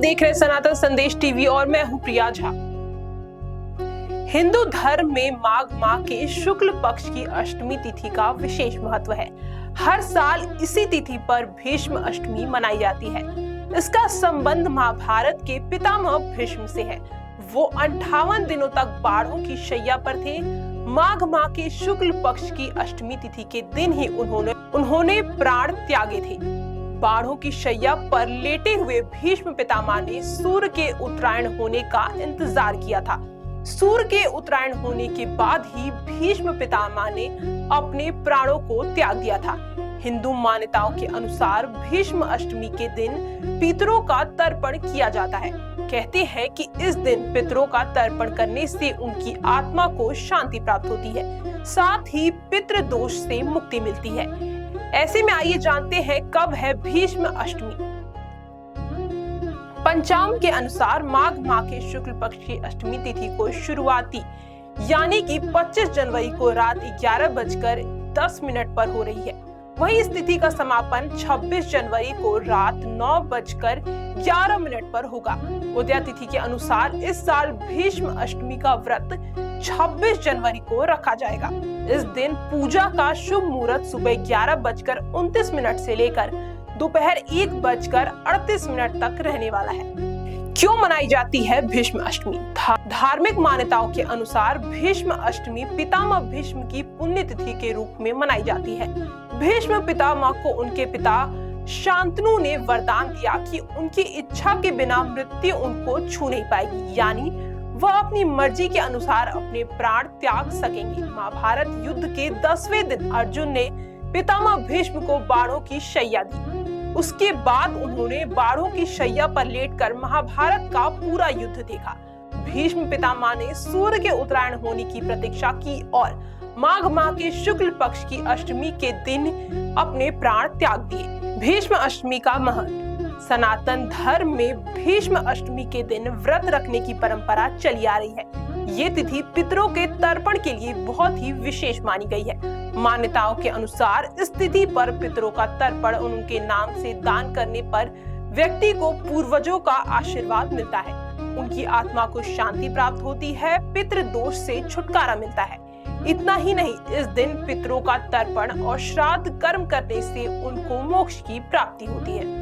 देख रहे सनातन संदेश टीवी और मैं हूं प्रिया झा। हिंदू धर्म में माघ माह के शुक्ल पक्ष की अष्टमी तिथि का विशेष महत्व है। हर साल इसी तिथि पर भीष्म अष्टमी मनाई जाती है। इसका संबंध महाभारत के पितामह भीष्म से है। वो 58 दिनों तक बाढ़ों की शैया पर थे। माघ माह के शुक्ल पक्ष की अष्टमी तिथि के दिन ही उन्होंने प्राण त्यागे थे। बाढ़ों की शैया पर लेटे हुए भीष्म पितामह ने सूर्य के उत्तरायण होने का इंतजार किया था। सूर्य के उत्तरायण होने के बाद ही भीष्म पितामह ने अपने प्राणों को त्याग दिया था। हिंदू मान्यताओं के अनुसार भीष्म अष्टमी के दिन पितरों का तर्पण किया जाता है। कहते हैं कि इस दिन पितरों का तर्पण करने से उनकी आत्मा को शांति प्राप्त होती है, साथ ही पितृ दोष से मुक्ति मिलती है। ऐसे में आइए जानते हैं कब है भीष्म अष्टमी। पंचांग के अनुसार माघ माह के शुक्ल पक्ष की अष्टमी तिथि को शुरुआती यानी कि 25 जनवरी को रात 11:10 पर हो रही है। वहीं इस तिथि का समापन 26 जनवरी को रात 9:11 पर होगा। उदया तिथि के अनुसार इस साल भीष्म अष्टमी का व्रत 26 जनवरी को रखा जाएगा। इस दिन पूजा का शुभ मुहूर्त सुबह 11:29 से लेकर दोपहर 1:38 तक रहने वाला है। क्यों मनाई जाती है भीष्म अष्टमी? धार्मिक मान्यताओं के अनुसार भीष्म अष्टमी पितामह भीष्म की पुण्यतिथि के रूप में मनाई जाती है। भीष्म पितामह को उनके पिता शांतनु ने वरदान दिया कि उनकी इच्छा के बिना मृत्यु उनको छू नहीं पाएगी, यानी वह अपनी मर्जी के अनुसार अपने प्राण त्याग सकेंगे। महाभारत युद्ध के 10वें दिन अर्जुन ने पितामह भीष्म को बाणों की शैया दी। उसके बाद उन्होंने बाणों की शैया पर लेटकर महाभारत का पूरा युद्ध देखा। भीष्म पितामह ने सूर्य के उत्तरायण होने की प्रतीक्षा की और माघ माह के शुक्ल पक्ष की अष्टमी के दिन अपने प्राण त्याग दिए। भीष्म अष्टमी का महत्व। सनातन धर्म में भीष्म अष्टमी के दिन व्रत रखने की परंपरा चली आ रही है। ये तिथि पितरों के तर्पण के लिए बहुत ही विशेष मानी गई है। मान्यताओं के अनुसार इस तिथि पर पितरों का तर्पण उनके नाम से दान करने पर व्यक्ति को पूर्वजों का आशीर्वाद मिलता है, उनकी आत्मा को शांति प्राप्त होती है, पितृ दोष से छुटकारा मिलता है। इतना ही नहीं, इस दिन पितरों का तर्पण और श्राद्ध कर्म करने से उनको मोक्ष की प्राप्ति होती है।